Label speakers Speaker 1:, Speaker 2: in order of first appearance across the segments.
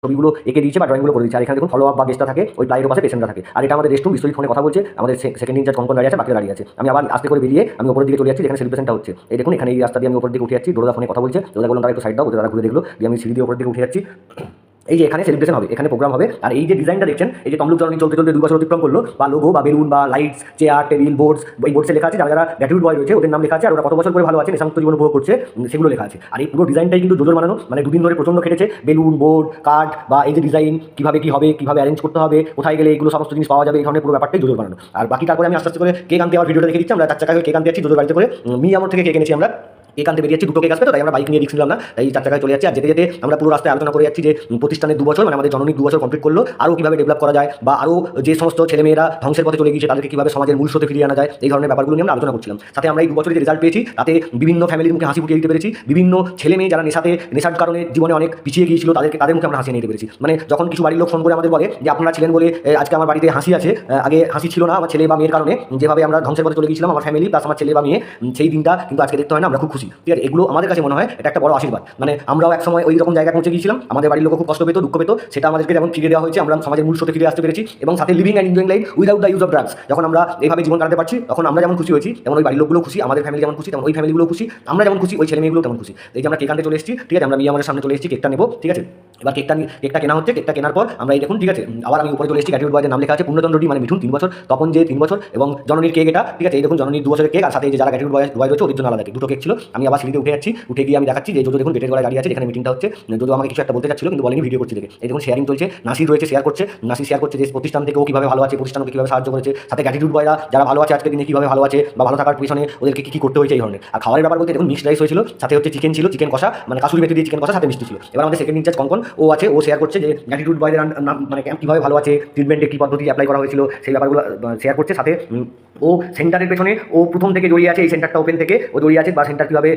Speaker 1: ছবিগুলো এঁকে দিয়েছে বা ড্রয়িংগুলো করে দিচ্ছে। আর এখানে দেখুন ফলো আপ বা গেস্টটা থাকে, ওই প্লাইয়ের পাশে পেশেন্টরা থাকে। আর এটা আমাদের রেস্ট রুম। বিশ্বজিৎ ফোনে কথা বলছে, আমাদের সেকেন্ড ইনচার্জ কনকন দাঁড়িয়ে আছে, বাকিরা দাঁড়িয়ে আছে। আমি আবার আস্তে করে বেরিয়ে আমি উপরের দিকে চলে যাচ্ছি, যেখানে সেলিব্রেশনটা হচ্ছে। এই দেখুন এখানে এই রাস্তা দিয়ে আমি উপরের দিকে উঠে যাচ্ছি। ডোরা ফোনে কথা বলছে, ডোরা বললাম তারা একটু সাইড দাও, ওদের তারা ঘুরে দেখলো দিয়ে আমি সিঁড়ি দিয়ে উপরের দিকে উঠে যাচ্ছি। এই যে এখানে সেলিব্রেশন হবে, এখানে প্রোগ্রাম হবে। আর এই যে ডিজাইনটা দেখছেন, এই যে তমলুক জননী চলতে চলতে 2 বছর অতিক্রম করলো, বা লোগো বা বেলুন বা লাইটস, চেয়ার, টেবিল, বোর্ডস, ওই বোর্ডসে লেখা আছে যারা যারা গ্র্যাটিটিউড বয় রয়েছে ওদের নাম লেখা আছে, আর ওরা কত বছর করে ভালো আছে, নেশামুক্ত জীবন উপভোগ করছে, সেগুলো লেখা আছে। আর এই পুরো ডিজাইনটাই কিন্তু জোজোর বানানো, মানে দুদিন ধরে প্রচণ্ড খেটেছে। বেলুন, বোর্ড, কার্ড বা এই যে ডিজাইন কীভাবে কী হবে, কীভাবে অ্যারেঞ্জ করতে হবে, কোথায় গেলে এইগুলো সমস্ত জিনিস পাওয়া যাবে, এই ধরনের পুরো ব্যাপারটাই জোজোর বানানো। আর বাকি তারপরে আমি আস্তে আস্তে করে কেক আনতে আমার ভিডিওটা দেখে দিচ্ছি। আমরা 4 চাকায় কেক আনতে যাচ্ছি জোজোর বাড়িতে করে। আমার থেকে কেক এনেছি আমরা, কেক আনতে বেরিয়েছি, 2টো কেক আসবে তো তাই আমরা বাইক নিয়ে রিস্ক নিলাম না, তাই 4 চাকায় চলে যাচ্ছি। আর যেতে যেতে আমরা পুরো রাস্তায় আলোচনা করে যাচ্ছি যে প্রতিষ্ঠানের 2 বছর, মানে আমাদের জননীর 2 বছর কমপ্লিট করলো, আরও কীভাবে ডেভেলপ করা যায়, বা আরও যে সমস্ত ছেলেমেয়েরা ধ্বংসের পথে চলে গিয়েছে তাদেরকে কীভাবে সমাজের মূল স্রোতে ফিরিয়ে আনা যায়, এই ধরনের ব্যাপারগুলো নিয়ে আমরা আলোচনা করছিলাম। সাথে আমরা এই 2 বছরের যে রেজাল্ট পেয়েছি তাতে বিভিন্ন ফ্যামিলির মুখে হাসি ফুটিয়ে দিতে পেরেছি। বিভিন্ন ছেলে মেয়ে যারা নেশার কারণে জীবনে অনেক পিছিয়ে গিয়েছিল তাদের মুখে আমরা হাসি নিতে পেরেছি। মানে যখন কিছু বাড়ির লোক ফোন করে আমাদের বলে যে আপনারা ছিলেন বলে আজকে আমার বাড়িতে হাসি আছে, আগে হাসি ছিল না আমার ছেলে বা মেয়ের কারণে, যেভাবে আমরা ধ্বংসের পথে চলে গিয়েছিলাম আমার ফ্যামিলি প্লাস আমার ছেলে বা মেয়ে, সেই দিনটা কিন্তু আজকে দেখতে হয় না, আমরা খুব খুশি। ঠিক আছে, এগুলো আমাদের কাছে মনে হয় এটা একটা বড় আশীর্বাদ। মানে আমরাও এক সময় ওই রকম জায়গায় পৌঁছে গিয়েছিলাম, আমাদের বাড়ির লোক খুব কষ্ট পেত, দুঃখ পেত, সেটা আমাদেরকে যেমন ফিরিয়ে দেওয়া হয়েছে, আমরা সমাজের মূল স্রোতে ফিরে আসতে পেরেছি, এবং সাথে living and enjoying life without the use of drugs. যখন আমরা এইভাবে জীবন কাটাতে পারছি তখন আমরা যেমন খুশি হয়েছি, তেমন ওই বাড়ির লোকগুলো খুশি, আমাদের ফ্যামিলি যেমন খুশি তেমন ওই ফ্যামিলিগুলো খুশি, আমরা যেমন খুশি ওই ছেলে মেয়েগুলো তেমন খুশি। এই যে আমরা কেক আনতে চলে এসেছি, ঠিক আছে, আমরা আমাদের সামনে চলে এসেছি, কেকটা নেবো, ঠিক আছে। এবার কেকটা কেনা হচ্ছে, কেকটা কেনার পর আমরা এই দেখুন, ঠিক আছে, আবার আমি উপরে চলে এসেছি। গ্র্যাটিটিউড বয়ের নাম লেখা আছে পূর্ণচন্দ্র ডি মানে মিঠুন 3 বছর, তপন যে 3 বছর, এবং জননীর কেক এটা, ঠিক আছে। এই দেখুন জননীর 2 বছরের কেক, আর সাথে এই যে যারা গ্র্যাটিটিউড বয় রয়েছে ওদের জন্য আলাদা কেক, 2টো কেক ছিল। আমি আবার সিঁড়িতে উঠে যাচ্ছি, উঠে গিয়ে আমি দেখাচ্ছি যে জোজো দেখুন গেটের গলায় দাঁড়িয়ে আছে, যেখানে মিটিংটা হচ্ছে। জোজো আমাকে কিছু একটা বলতে চাচ্ছিল কিন্তু বলেনি, ভিডিও করছি দেখে। এই দেখুন শেয়ারিং চলছে, নাসির রয়েছে শেয়ার করছে, নাসির শেয়ার করছে যে প্রতিষ্ঠান থেকে ও কীভাবে ভালো আছে, প্রতিষ্ঠানকে কীভাবে সাহায্য করেছে, সাথে গ্র্যাটিটিউড বয়রা যারা ভালো আছে আজকের দিনে কীভাবে ভালো আছে বা ভালো থাকার পিছনে ওদেরকে কী করতে হয়েছে, এই ধরনের। আর খাবারের ব্যাপার বলতে দেখুন মিক্সড রাইস হয়েছিল, সাথে হচ্ছে চিকেন ছিল, চিকেন কষা, মানে কাসুরি মেথি দিয়ে চিকেন কষা, সাথে মিষ্টি ছিল। এবার আমাদের সেকেন্ড ইনচার্জ কনকন ও আছে, ও শেয়ার করছে যে গ্র্যাটিটিউড বয়দের মানে কীভাবে ভালো আছে, ট্রিটমেন্টে কী পদ্ধতি অ্যাপ্লাই করা হয়েছিল, সেই ব্যাপারগুলো শেয়ার করছে। সাথে ও সেন্টারের পেছনে ও প্রথম থেকে জড়িয়ে আছে, এই সেন্টারটা ওপেন থেকে ও জড়িয়ে আছে, বা সেন্টার কীভাবে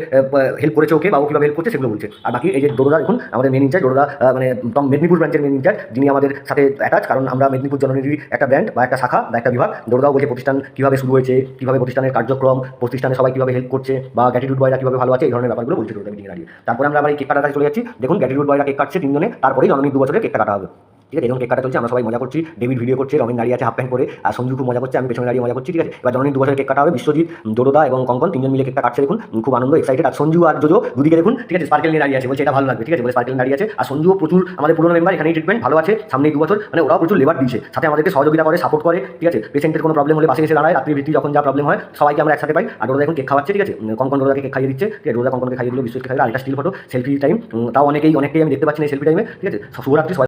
Speaker 1: হেল্প করেছে ওকে, বা ও কীভাবে হেল্প করছে সেগুলো বলছে। আর বাকি এই যে ডোরোদা দেখুন আমাদের মেন ইনচার্জ, ডোরোদা মানে মেদিনীপুর ব্রাঞ্চের মেন ইনচার্জ, যিনি আমাদের সাথে অ্যাটাচ, কারণ আমরা মেদিনীপুর জননীর একটা ব্র্যান্ড বা একটা শাখা বা একটা বিভাগ। ডোরোদাও বলছে প্রতিষ্ঠান কীভাবে শুরু হয়েছে, কীভাবে প্রতিষ্ঠানের কার্যক্রম, প্রতিষ্ঠানে সবাই কীভাবে হেল্প করছে, বা গ্র্যাটিটিউড বয়রা কীভাবে ভালো আছে, এই ধরনের ব্যাপারগুলো বলছে ডোরোদা মিটিংয়ে দাঁড়িয়ে। তারপরে আমরা আবার এই কেক কাটার কাছে চলে যাচ্ছি। দেখুন গ্র্যাটিটিউড বয়রা কেক কাটছে 3 জনে, তারপরেই জননীর 2 বছরের কেকটা কাটা হবে। ঠিক আছে, এরকম কেক কাটা চলছে, আমরা সবাই মজা করছি, ডেভিড ভিডিও করছে, রমেন দাঁড়িয়ে আছে হাফ প্যান্ট পরে, আর সঞ্জু খুব মজা করছে, আমি পেছনে দাঁড়িয়ে মজা করছি। ঠিক আছে, এবার জননীর 2 বছরের কেক কাটা হবে। বিশ্বজিৎ, ডোরোদা এবং কঙ্কন 3 জন মিলে কেকটা কাটছে, দেখুন খুব আনন্দ, এক্সাইটেড। আর সঞ্জু আর জোজো দুদিকে দেখুন, ঠিক আছে, স্পার্কেল নিয়ে দাঁড়িয়ে আছে, বলছে এটা ভালো লাগবে, ঠিক আছে, বলে স্পার্কেল দাঁড়িয়ে আছে। আর সঞ্জুও প্রচুর আমাদের পুরনো মেম্বার, এখানেই ট্রিটমেন্ট ভালো আছে, সামনেই 2 বছর, মানে ওরাও প্রচুর লেবার দিয়েছে, সাথে আমাদেরকে সহযোগিতা করে, সাপোর্ট করে। ঠিক আছে, পেশেন্টের কোনো প্রবলেম হলে পাশে এসে দাঁড়ায়, রাত্রি ভিত্তি যখন যা প্রবলেম হয় সবাইকে আমরা একসাথে পাই। আর ডোরোদা এখন কেক খাওয়াচ্ছে, ঠিক আছে, কঙ্কন ডোরোদাকে কেক খাইয়ে দিচ্ছে, ঠিক আছে, ডোরোদা কঙ্কনকে খাইয়ে দিল, বিশ্বজিৎকে খাইয়ে দিল। আর এটা স্টিল ফটো, সেলফি টাইম, তাও অনেকেই আমি দেখতে পাচ্ছি না এই সেলফি টাইমে। ঠিক আছে, শুভরাত্রি।